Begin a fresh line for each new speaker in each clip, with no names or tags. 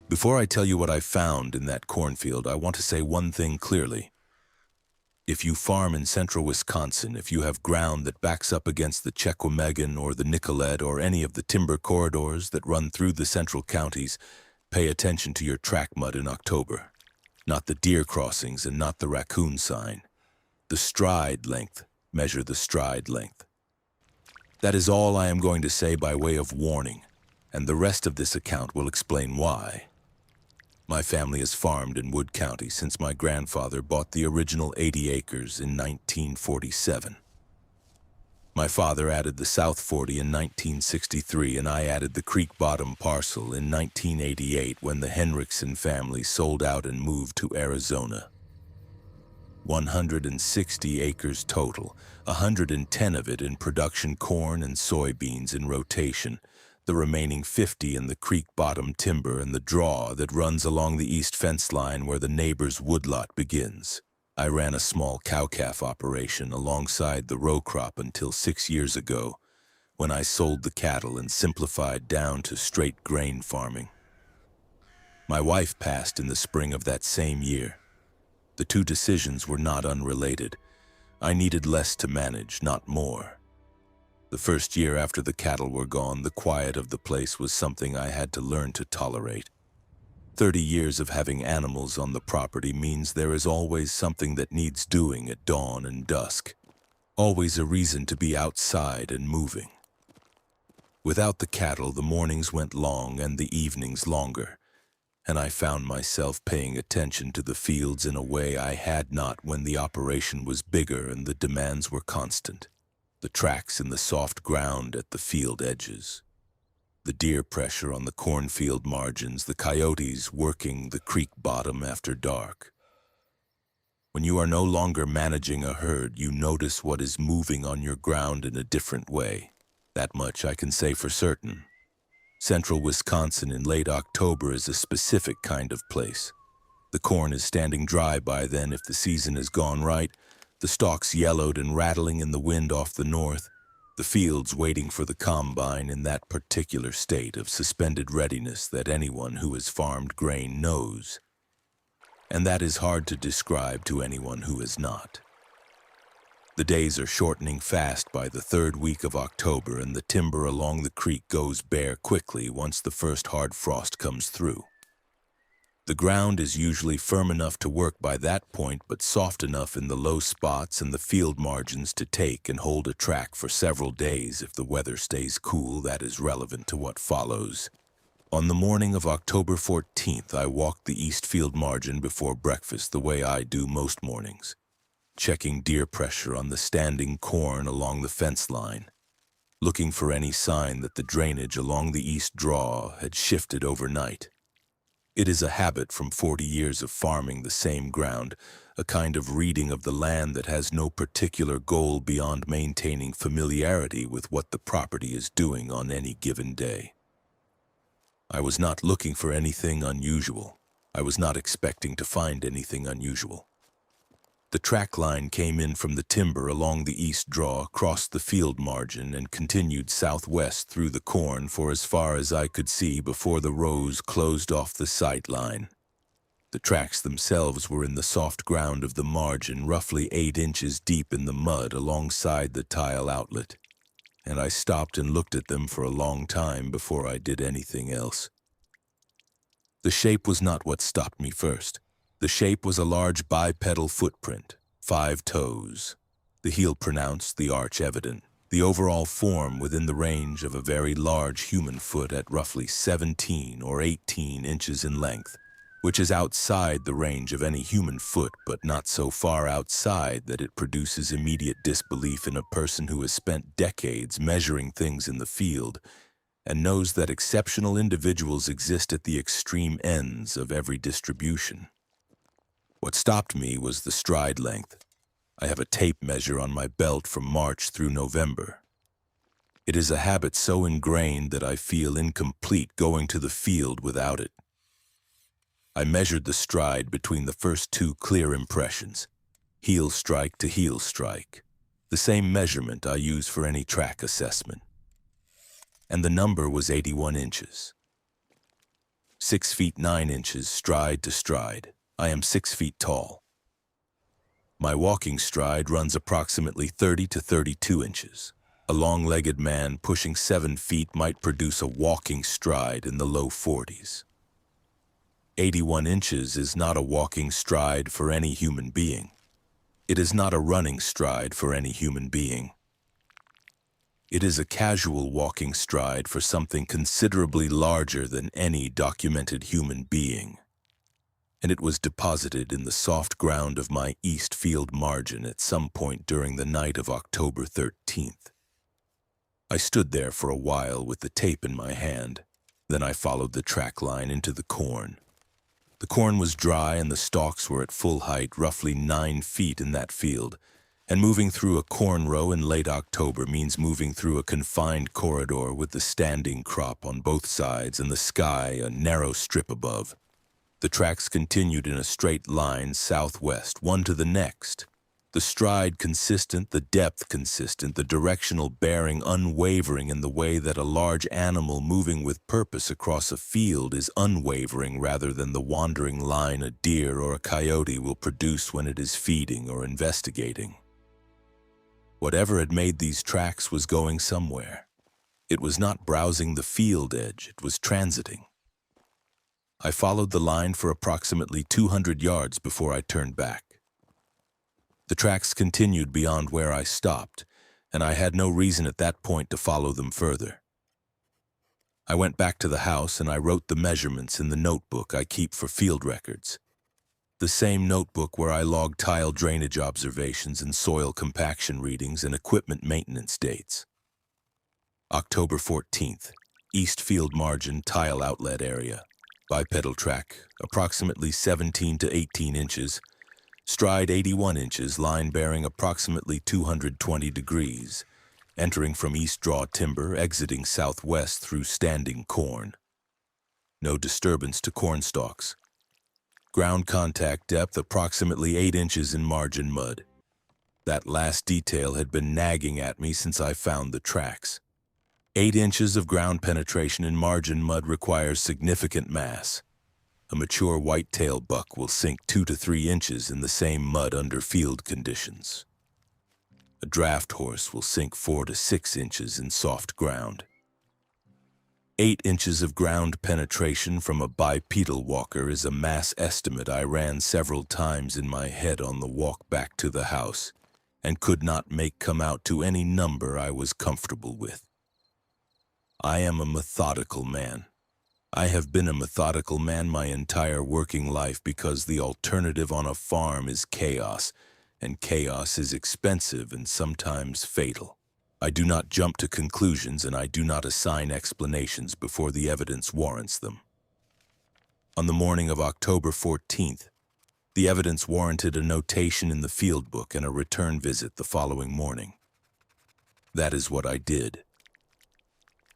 Before I tell you what I found in that cornfield, I want to say one thing clearly. If you farm in central Wisconsin, if you have ground that backs up against the Chequamegon or the Nicolet or any of the timber corridors that run through the central counties, pay attention to your track mud in October. Not the deer crossings and not the raccoon sign. The stride length. Measure the stride length. That is all I am going to say by way of warning, and the rest of this account will explain why. My family has farmed in Wood County since my grandfather bought the original 80 acres in 1947. My father added the South 40 in 1963, and I added the Creek Bottom parcel in 1988 when the Henriksen family sold out and moved to Arizona. 160 acres total, 110 of it in production corn and soybeans in rotation, the remaining 50 in the creek bottom timber and the draw that runs along the east fence line where the neighbor's woodlot begins. I ran a small cow-calf operation alongside the row crop until 6 years ago, when I sold the cattle and simplified down to straight grain farming. My wife passed in the spring of that same year. The two decisions were not unrelated. I needed less to manage, not more. The first year after the cattle were gone, the quiet of the place was something I had to learn to tolerate. 30 years of having animals on the property means there is always something that needs doing at dawn and dusk. Always a reason to be outside and moving. Without the cattle, the mornings went long and the evenings longer, and I found myself paying attention to the fields in a way I had not when the operation was bigger and the demands were constant. The tracks in the soft ground at the field edges, the deer pressure on the cornfield margins, the coyotes working the creek bottom after dark. When you are no longer managing a herd, you notice what is moving on your ground in a different way. That much I can say for certain. Central Wisconsin in late October is a specific kind of place. The corn is standing dry by then if the season has gone right, the stalks yellowed and rattling in the wind off the north, the fields waiting for the combine in that particular state of suspended readiness that anyone who has farmed grain knows. And that is hard to describe to anyone who has not. The days are shortening fast by the third week of October, and the timber along the creek goes bare quickly once the first hard frost comes through. The ground is usually firm enough to work by that point, but soft enough in the low spots and the field margins to take and hold a track for several days if the weather stays cool. That is relevant to what follows. On the morning of October 14th, I walked the east field margin before breakfast the way I do most mornings, checking deer pressure on the standing corn along the fence line, looking for any sign that the drainage along the east draw had shifted overnight. It is a habit from 40 years of farming the same ground, a kind of reading of the land that has no particular goal beyond maintaining familiarity with what the property is doing on any given day. I was not looking for anything unusual. I was not expecting to find anything unusual. The track line came in from the timber along the east draw, crossed the field margin, and continued southwest through the corn for as far as I could see before the rows closed off the sight line. The tracks themselves were in the soft ground of the margin, roughly 8 inches deep in the mud alongside the tile outlet, and I stopped and looked at them for a long time before I did anything else. The shape was not what stopped me first. The shape was a large bipedal footprint, 5 toes, the heel pronounced, the arch evident, the overall form within the range of a very large human foot at roughly 17 or 18 inches in length, which is outside the range of any human foot, but not so far outside that it produces immediate disbelief in a person who has spent decades measuring things in the field and knows that exceptional individuals exist at the extreme ends of every distribution. What stopped me was the stride length. I have a tape measure on my belt from March through November. It is a habit so ingrained that I feel incomplete going to the field without it. I measured the stride between the first 2 clear impressions, heel strike to heel strike, the same measurement I use for any track assessment. And the number was 81 inches. 6 feet 9 inches stride to stride. I am 6 feet tall. My walking stride runs approximately 30 to 32 inches. A long-legged man pushing 7 feet might produce a walking stride in the low 40s. 81 inches is not a walking stride for any human being. It is not a running stride for any human being. It is a casual walking stride for something considerably larger than any documented human being. And it was deposited in the soft ground of my east field margin at some point during the night of October 13th. I stood there for a while with the tape in my hand. Then I followed the track line into the corn. The corn was dry and the stalks were at full height, roughly 9 feet in that field, and moving through a corn row in late October means moving through a confined corridor with the standing crop on both sides and the sky a narrow strip above. The tracks continued in a straight line southwest, one to the next. The stride consistent, the depth consistent, the directional bearing unwavering in the way that a large animal moving with purpose across a field is unwavering rather than the wandering line a deer or a coyote will produce when it is feeding or investigating. Whatever had made these tracks was going somewhere. It was not browsing the field edge, it was transiting. I followed the line for approximately 200 yards before I turned back. The tracks continued beyond where I stopped, and I had no reason at that point to follow them further. I went back to the house and I wrote the measurements in the notebook I keep for field records. The same notebook where I log tile drainage observations and soil compaction readings and equipment maintenance dates. October 14th, East Field Margin Tile Outlet Area. Bipedal track, approximately 17 to 18 inches. Stride 81 inches, line bearing approximately 220 degrees. Entering from east draw timber, exiting southwest through standing corn. No disturbance to corn stalks. Ground contact depth approximately 8 inches in margin mud. That last detail had been nagging at me since I found the tracks. 8 inches of ground penetration in margin mud requires significant mass. A mature whitetail buck will sink 2 to 3 inches in the same mud under field conditions. A draft horse will sink 4 to 6 inches in soft ground. 8 inches of ground penetration from a bipedal walker is a mass estimate I ran several times in my head on the walk back to the house and could not make come out to any number I was comfortable with. I am a methodical man. I have been a methodical man my entire working life because the alternative on a farm is chaos, and chaos is expensive and sometimes fatal. I do not jump to conclusions and I do not assign explanations before the evidence warrants them. On the morning of October 14th, the evidence warranted a notation in the field book and a return visit the following morning. That is what I did.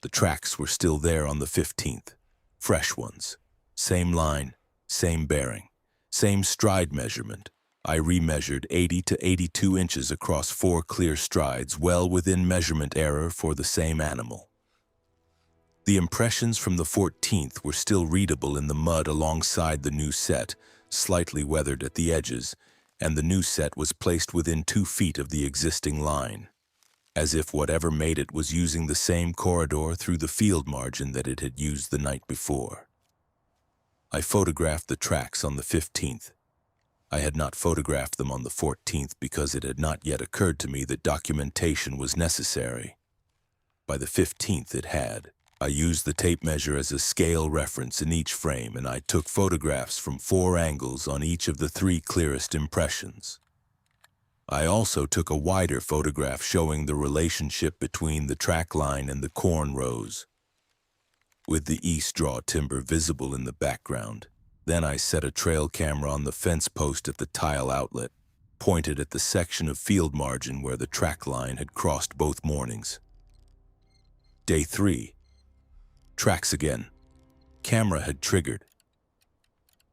The tracks were still there on the 15th. Fresh ones. Same line, same bearing, same stride measurement. I remeasured 80 to 82 inches across 4 clear strides, well within measurement error for the same animal. The impressions from the 14th were still readable in the mud alongside the new set, slightly weathered at the edges, and the new set was placed within 2 feet of the existing line, as if whatever made it was using the same corridor through the field margin that it had used the night before. I photographed the tracks on the 15th. I had not photographed them on the 14th because it had not yet occurred to me that documentation was necessary. By the 15th it had. I used the tape measure as a scale reference in each frame, and I took photographs from 4 angles on each of the 3 clearest impressions. I also took a wider photograph showing the relationship between the track line and the corn rows, with the east draw timber visible in the background. Then I set a trail camera on the fence post at the tile outlet, pointed at the section of field margin where the track line had crossed both mornings. Day 3. Tracks again. Camera had triggered.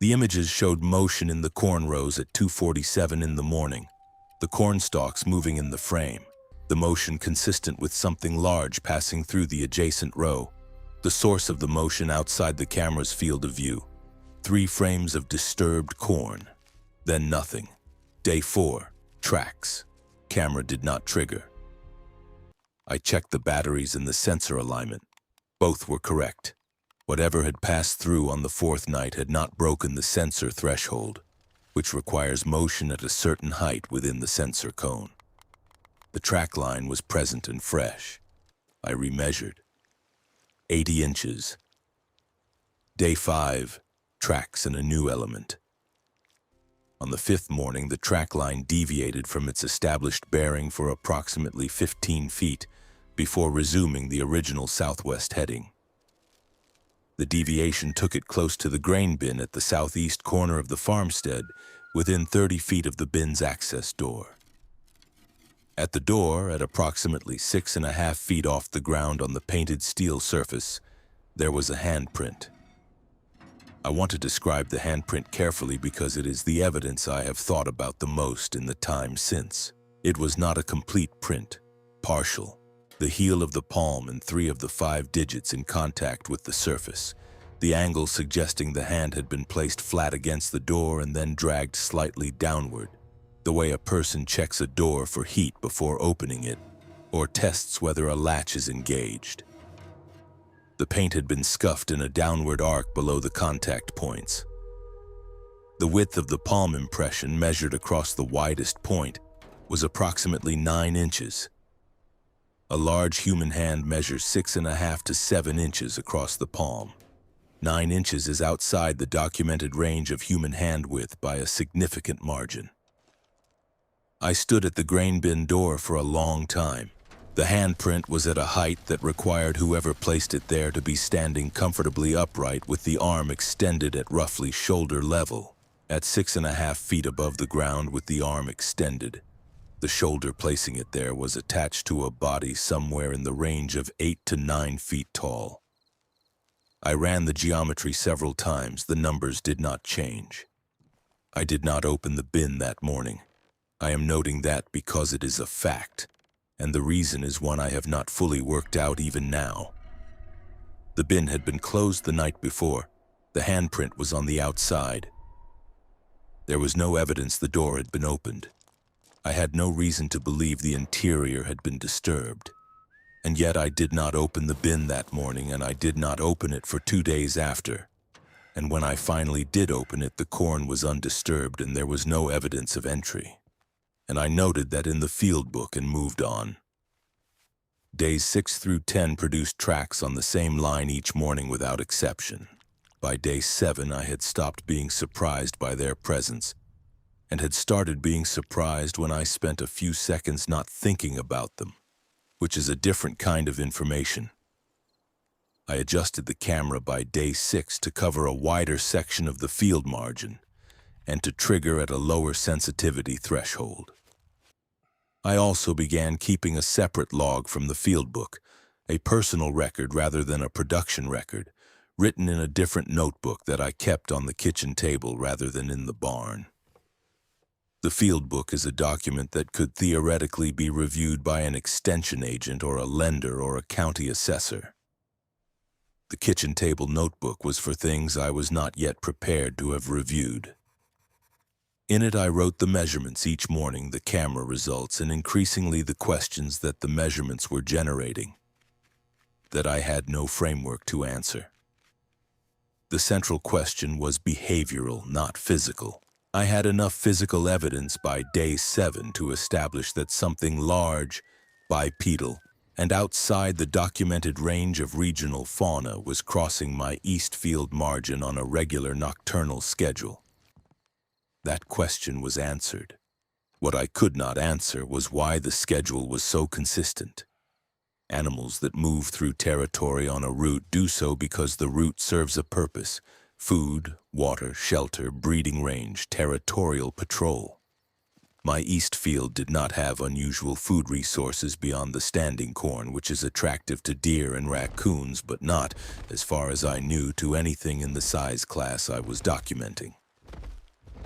The images showed motion in the corn rows at 2:47 in the morning. The corn stalks moving in the frame, the motion consistent with something large passing through the adjacent row. The source of the motion outside the camera's field of view. 3 frames of disturbed corn. Then nothing. Day 4. Tracks. Camera did not trigger. I checked the batteries and the sensor alignment. Both were correct. Whatever had passed through on the 4th night had not broken the sensor threshold, which requires motion at a certain height within the sensor cone. The track line was present and fresh. I remeasured. 80 inches. Day 5. Tracks and a new element. On the 5th morning, the track line deviated from its established bearing for approximately 15 feet before resuming the original southwest heading. The deviation took it close to the grain bin at the southeast corner of the farmstead, within 30 feet of the bin's access door. At the door, at approximately 6.5 feet off the ground on the painted steel surface, there was a handprint. I want to describe the handprint carefully because it is the evidence I have thought about the most in the time since. It was not a complete print, partial. The heel of the palm and 3 of the 5 digits in contact with the surface, the angle suggesting the hand had been placed flat against the door and then dragged slightly downward, the way a person checks a door for heat before opening it, or tests whether a latch is engaged. The paint had been scuffed in a downward arc below the contact points. The width of the palm impression measured across the widest point was approximately 9 inches. A large human hand measures 6.5 to 7 inches across the palm. 9 inches is outside the documented range of human hand width by a significant margin. I stood at the grain bin door for a long time. The handprint was at a height that required whoever placed it there to be standing comfortably upright with the arm extended at roughly shoulder level, at 6.5 feet above the ground with the arm extended. The shoulder placing it there was attached to a body somewhere in the range of 8 to 9 feet tall. I ran the geometry several times. The numbers did not change. I did not open the bin that morning. I am noting that because it is a fact, and the reason is one I have not fully worked out even now. The bin had been closed the night before. The handprint was on the outside. There was no evidence the door had been opened. I had no reason to believe the interior had been disturbed. And yet I did not open the bin that morning, and I did not open it for 2 days after. And when I finally did open it, the corn was undisturbed and there was no evidence of entry. And I noted that in the field book and moved on. Days 6 through 10 produced tracks on the same line each morning without exception. By day 7, I had stopped being surprised by their presence and had started being surprised when I spent a few seconds not thinking about them, which is a different kind of information. I adjusted the camera by day 6 to cover a wider section of the field margin and to trigger at a lower sensitivity threshold. I also began keeping a separate log from the field book, a personal record rather than a production record, written in a different notebook that I kept on the kitchen table rather than in the barn. The field book is a document that could theoretically be reviewed by an extension agent or a lender or a county assessor. The kitchen table notebook was for things I was not yet prepared to have reviewed. In it I wrote the measurements each morning, the camera results, and increasingly the questions that the measurements were generating, that I had no framework to answer. The central question was behavioral, not physical. I had enough physical evidence by day 7 to establish that something large, bipedal, and outside the documented range of regional fauna was crossing my east field margin on a regular nocturnal schedule. That question was answered. What I could not answer was why the schedule was so consistent. Animals that move through territory on a route do so because the route serves a purpose: food, water, shelter, breeding range, territorial patrol. My east field did not have unusual food resources beyond the standing corn, which is attractive to deer and raccoons, but not, as far as I knew, to anything in the size class I was documenting.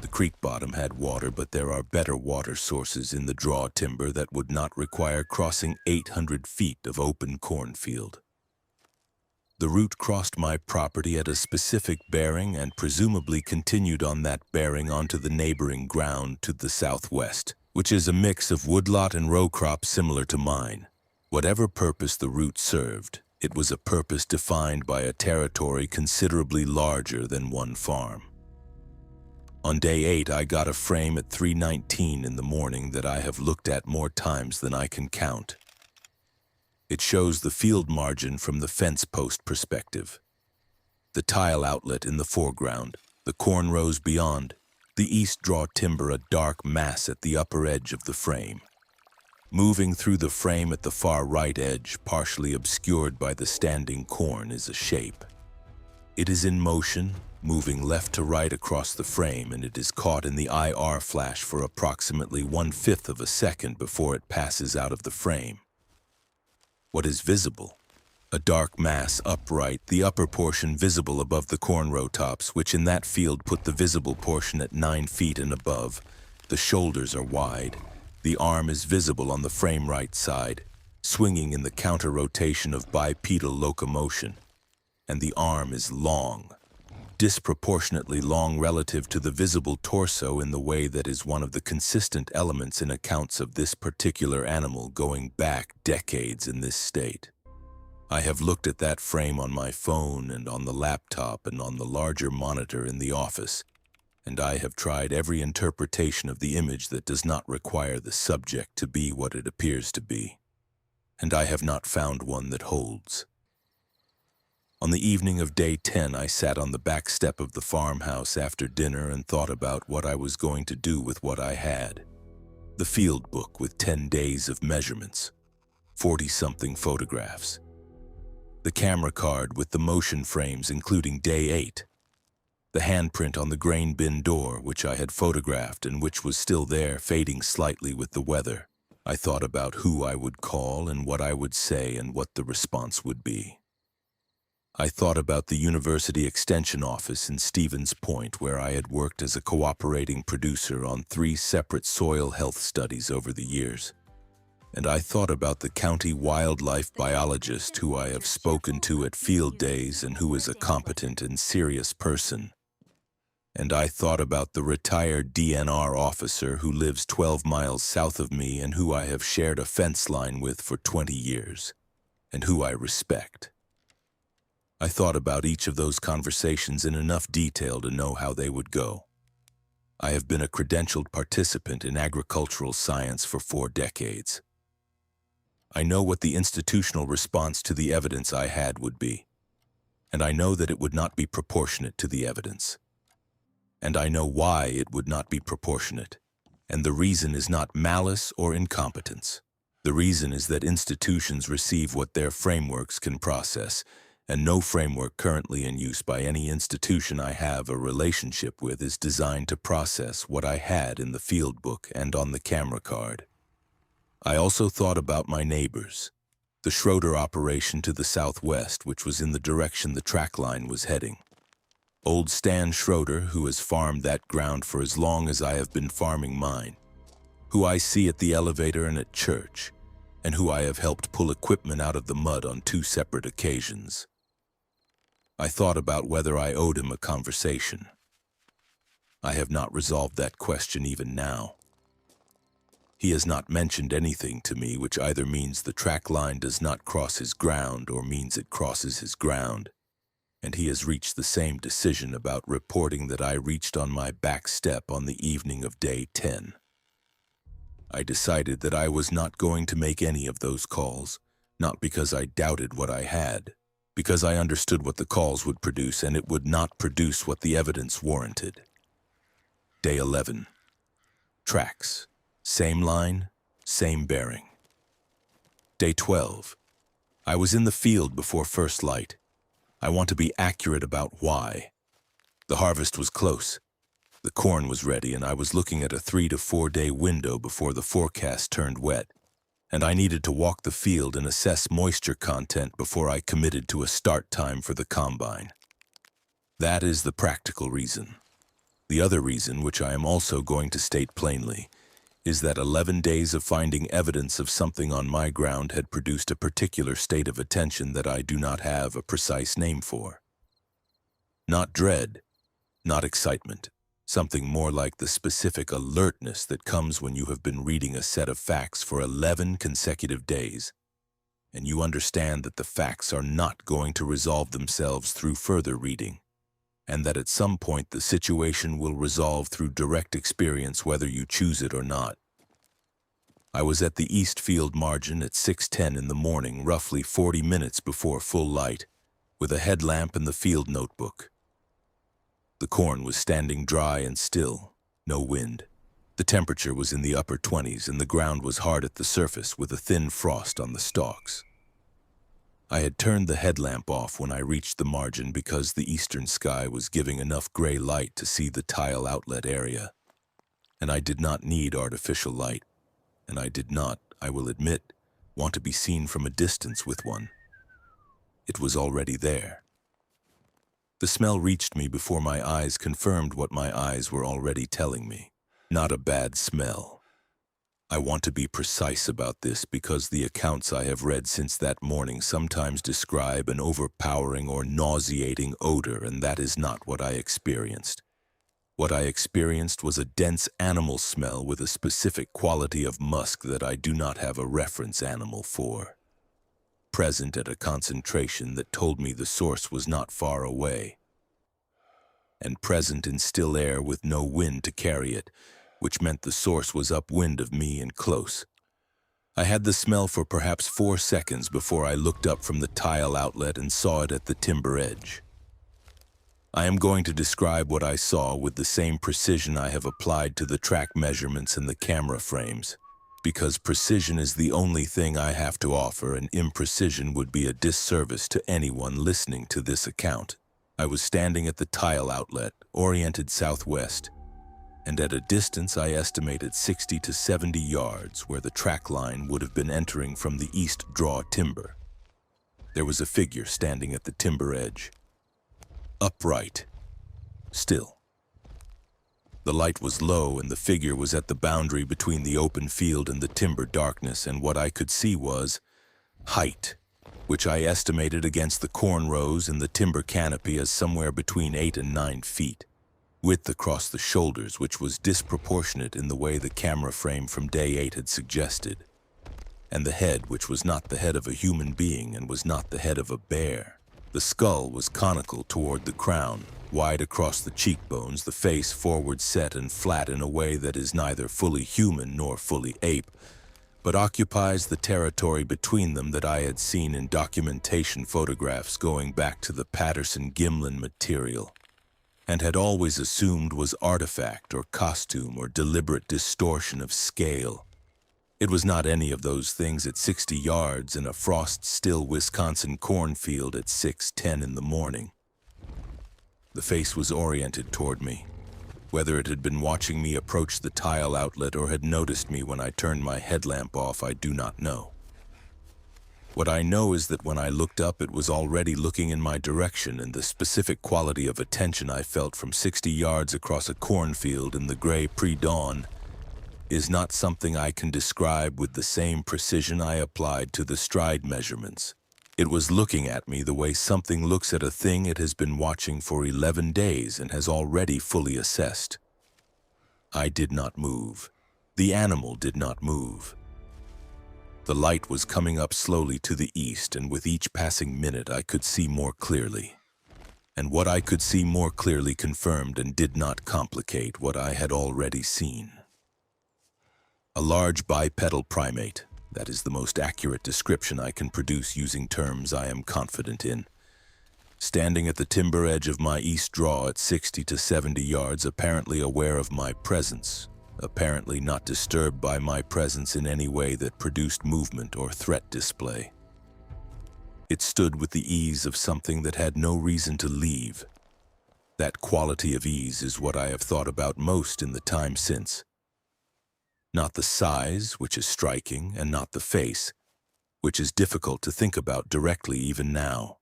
The creek bottom had water, but there are better water sources in the draw timber that would not require crossing 800 feet of open cornfield. The route crossed my property at a specific bearing and presumably continued on that bearing onto the neighboring ground to the southwest, which is a mix of woodlot and row crop similar to mine. Whatever purpose the route served, it was a purpose defined by a territory considerably larger than one farm. On day 8, I got a frame at 3:19 in the morning that I have looked at more times than I can count. It shows the field margin from the fence post perspective. The tile outlet in the foreground, the corn rows beyond, the east draw timber a dark mass at the upper edge of the frame. Moving through the frame at the far right edge, partially obscured by the standing corn, is a shape. It is in motion, moving left to right across the frame, and it is caught in the IR flash for approximately 1/5 of a second before it passes out of the frame. What is visible? A dark mass upright, the upper portion visible above the corn row tops, which in that field put the visible portion at 9 feet and above. The shoulders are wide. The arm is visible on the frame right side, swinging in the counter-rotation of bipedal locomotion. And the arm is long, disproportionately long relative to the visible torso in the way that is one of the consistent elements in accounts of this particular animal going back decades in this state. I have looked at that frame on my phone and on the laptop and on the larger monitor in the office, and I have tried every interpretation of the image that does not require the subject to be what it appears to be, and I have not found one that holds. On the evening of day 10, I sat on the back step of the farmhouse after dinner and thought about what I was going to do with what I had. The field book with 10 days of measurements, 40-something photographs. The camera card with the motion frames including day 8. The handprint on the grain bin door, which I had photographed and which was still there, fading slightly with the weather. I thought about who I would call and what I would say and what the response would be. I thought about the University Extension Office in Stevens Point, where I had worked as a cooperating producer on 3 separate soil health studies over the years. And I thought about the county wildlife biologist who I have spoken to at field days and who is a competent and serious person. And I thought about the retired DNR officer who lives 12 miles south of me and who I have shared a fence line with for 20 years, and who I respect. I thought about each of those conversations in enough detail to know how they would go. I have been a credentialed participant in agricultural science for 4 decades. I know what the institutional response to the evidence I had would be, and I know that it would not be proportionate to the evidence. And I know why it would not be proportionate, and the reason is not malice or incompetence. The reason is that institutions receive what their frameworks can process, and no framework currently in use by any institution I have a relationship with is designed to process what I had in the field book and on the camera card. I also thought about my neighbors, the Schroeder operation to the southwest, which was in the direction the track line was heading. Old Stan Schroeder, who has farmed that ground for as long as I have been farming mine, who I see at the elevator and at church, and who I have helped pull equipment out of the mud on 2 separate occasions. I thought about whether I owed him a conversation. I have not resolved that question even now. He has not mentioned anything to me which either means the track line does not cross his ground or means it crosses his ground, and he has reached the same decision about reporting that I reached on my back step on the evening of day 10. I decided that I was not going to make any of those calls, not because I doubted what I had, because I understood what the calls would produce, and it would not produce what the evidence warranted. Day 11. Tracks. Same line, same bearing. Day 12. I was in the field before first light. I want to be accurate about why. The harvest was close. The corn was ready, and I was looking at a 3 to 4 day window before the forecast turned wet, and I needed to walk the field and assess moisture content before I committed to a start time for the combine. That is the practical reason. The other reason, which I am also going to state plainly, is that 11 days of finding evidence of something on my ground had produced a particular state of attention that I do not have a precise name for. Not dread, not excitement, something more like the specific alertness that comes when you have been reading a set of facts for 11 consecutive days, and you understand that the facts are not going to resolve themselves through further reading, and that at some point the situation will resolve through direct experience whether you choose it or not. I was at the East Field margin at 6:10 in the morning, roughly 40 minutes before full light, with a headlamp and the field notebook. The corn was standing dry and still, no wind. The temperature was in the upper 20s and the ground was hard at the surface with a thin frost on the stalks. I had turned the headlamp off when I reached the margin because the eastern sky was giving enough gray light to see the tile outlet area. And I did not need artificial light, and I did not, I will admit, want to be seen from a distance with one. It was already there. The smell reached me before my eyes confirmed what my eyes were already telling me. Not a bad smell. I want to be precise about this because the accounts I have read since that morning sometimes describe an overpowering or nauseating odor, and that is not what I experienced. What I experienced was a dense animal smell with a specific quality of musk that I do not have a reference animal for. Present at a concentration that told me the source was not far away. And present in still air with no wind to carry it, which meant the source was upwind of me and close. I had the smell for perhaps 4 seconds before I looked up from the tile outlet and saw it at the timber edge. I am going to describe what I saw with the same precision I have applied to the track measurements and the camera frames, because precision is the only thing I have to offer, and imprecision would be a disservice to anyone listening to this account. I was standing at the tile outlet, oriented southwest, and at a distance I estimated 60 to 70 yards where the track line would have been entering from the east draw timber. There was a figure standing at the timber edge. Upright. Still. The light was low and the figure was at the boundary between the open field and the timber darkness, and what I could see was height, which I estimated against the corn rows and the timber canopy as somewhere between 8 and 9 feet. Width across the shoulders, which was disproportionate in the way the camera frame from day 8 had suggested. And the head, which was not the head of a human being and was not the head of a bear. The skull was conical toward the crown, wide across the cheekbones, the face forward set and flat in a way that is neither fully human nor fully ape, but occupies the territory between them that I had seen in documentation photographs going back to the Patterson-Gimlin material, and had always assumed was artifact or costume or deliberate distortion of scale. It was not any of those things at 60 yards in a frost-still Wisconsin cornfield at 6:10 in the morning. The face was oriented toward me. Whether it had been watching me approach the tile outlet or had noticed me when I turned my headlamp off, I do not know. What I know is that when I looked up, it was already looking in my direction, and the specific quality of attention I felt from 60 yards across a cornfield in the gray pre-dawn is not something I can describe with the same precision I applied to the stride measurements. It was looking at me the way something looks at a thing it has been watching for 11 days and has already fully assessed. I did not move. The animal did not move. The light was coming up slowly to the east, and with each passing minute I could see more clearly. And what I could see more clearly confirmed and did not complicate what I had already seen. A large bipedal primate, that is the most accurate description I can produce using terms I am confident in, standing at the timber edge of my east draw at 60 to 70 yards, apparently aware of my presence, apparently not disturbed by my presence in any way that produced movement or threat display. It stood with the ease of something that had no reason to leave. That quality of ease is what I have thought about most in the time since. Not the size, which is striking, and not the face, which is difficult to think about directly even now.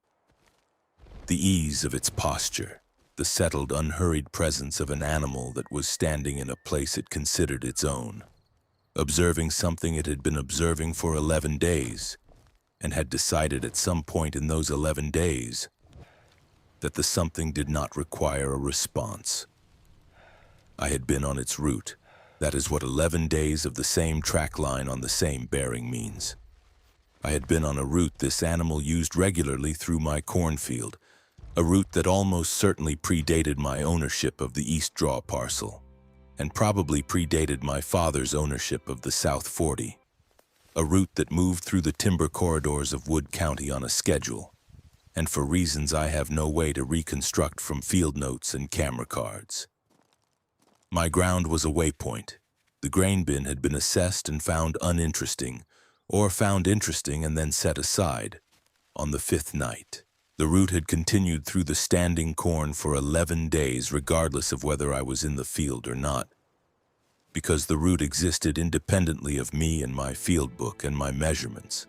The ease of its posture, the settled, unhurried presence of an animal that was standing in a place it considered its own. observing something it had been observing for 11 days, and had decided at some point in those 11 days that the something did not require a response. I had been on its route. That is what 11 days of the same track line on the same bearing means. I had been on a route this animal used regularly through my cornfield, a route that almost certainly predated my ownership of the East Draw parcel, and probably predated my father's ownership of the South 40, a route that moved through the timber corridors of Wood County on a schedule, and for reasons I have no way to reconstruct from field notes and camera cards. My ground was a waypoint. The grain bin had been assessed and found uninteresting, or found interesting and then set aside. On the 5th night, the route had continued through the standing corn for 11 days regardless of whether I was in the field or not, because the route existed independently of me and my field book and my measurements.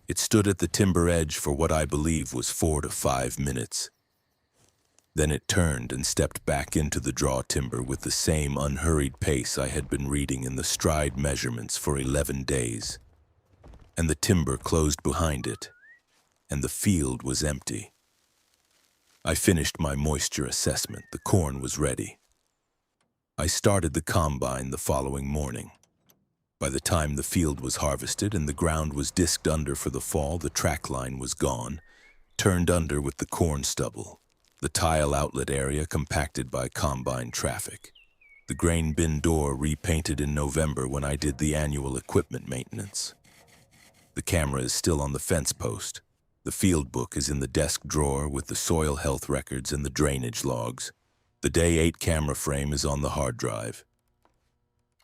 It stood at the timber edge for what I believe was 4 to 5 minutes. Then it turned and stepped back into the draw timber with the same unhurried pace I had been reading in the stride measurements for 11 days. And the timber closed behind it, and the field was empty. I finished my moisture assessment. The corn was ready. I started the combine the following morning. By the time the field was harvested and the ground was disked under for the fall, the track line was gone, turned under with the corn stubble, the tile outlet area compacted by combine traffic, the grain bin door repainted in November when I did the annual equipment maintenance. The camera is still on the fence post. The field book is in the desk drawer with the soil health records and the drainage logs. The Day 8 camera frame is on the hard drive.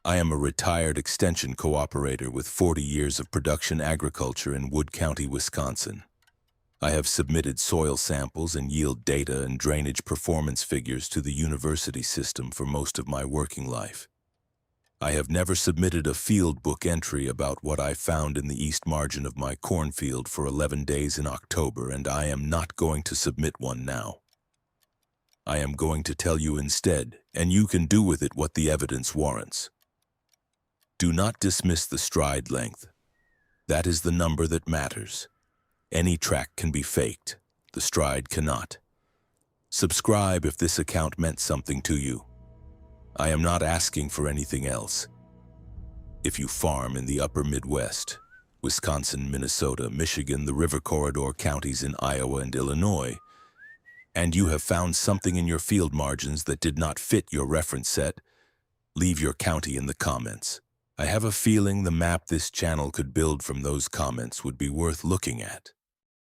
I am a retired extension cooperator with 40 years of production agriculture in Wood County, Wisconsin. I have submitted soil samples and yield data and drainage performance figures to the university system for most of my working life. I have never submitted a field book entry about what I found in the east margin of my cornfield for 11 days in October, and I am not going to submit one now. I am going to tell you instead, and you can do with it what the evidence warrants. Do not dismiss the stride length. That is the number that matters. Any track can be faked. The stride cannot. Subscribe if this account meant something to you. I am not asking for anything else. If you farm in the upper Midwest, Wisconsin, Minnesota, Michigan, the river corridor counties in Iowa and Illinois, and you have found something in your field margins that did not fit your reference set, leave your county in the comments. I have a feeling the map this channel could build from those comments would be worth looking at.